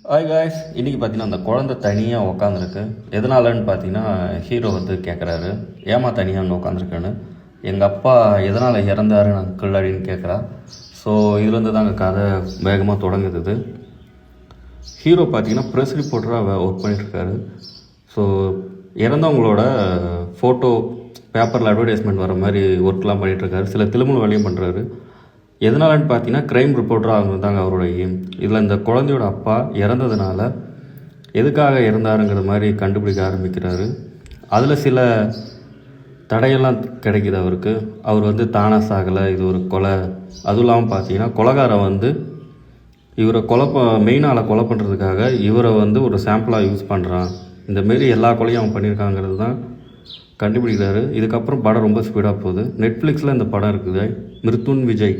Hi guys, இன்றைக்கி பார்த்தீங்கன்னா அந்த குழந்தை தனியாக உக்காந்துருக்கு. எதனாலன்னு பார்த்தீங்கன்னா ஹீரோ வந்து கேட்குறாரு, ஏமா தனியாக அங்கே உட்காந்துருக்கேன்னு. எங்கள் அப்பா எதனால் இறந்தாரு அங்கிள் அப்படின்னு கேட்குறா. ஸோ இதுலேருந்து தான் அங்கே கதை வேகமாக தொடங்குது. ஹீரோ பார்த்தீங்கன்னா ப்ரெஸ் ரிப்போர்ட்டராக ஒர்க் பண்ணிகிட்ருக்காரு. ஸோ இறந்தவங்களோட ஃபோட்டோ பேப்பரில் அட்வர்டைஸ்மெண்ட் வர மாதிரி ஒர்க்லாம் பண்ணிகிட்ருக்காரு. சில திருமண வேலையும் பண்ணுறாரு. எதனாலன்னு பார்த்தீங்கன்னா க்ரைம் ரிப்போர்ட்டராக அவங்க தாங்க அவரோட எய்ம். இதில் இந்த குழந்தையோட அப்பா இறந்ததுனால எதுக்காக இறந்தாருங்கிற மாதிரி கண்டுபிடிக்க ஆரம்பிக்கிறாரு. அதில் சில தடையெல்லாம் கிடைக்கிது அவருக்கு. அவர் வந்து தானாக சாகலை, இது ஒரு கொலை. அதுவும் இல்லாமல் பார்த்தீங்கன்னா கொலைகாரன் வந்து இவரை மெயினால் கொலை பண்ணுறதுக்காக இவரை வந்து ஒரு சாம்பிளாக யூஸ் பண்ணுறான். இந்தமாரி எல்லா கொலையும் அவன் பண்ணியிருக்காங்கிறது தான் கண்டுபிடிக்கிறாரு. இதுக்கப்புறம் படம் ரொம்ப ஸ்பீடாக போகுது. நெட்ஃப்ளிக்ஸில் இந்த படம் இருக்குது. மிருத்துன் விஜய்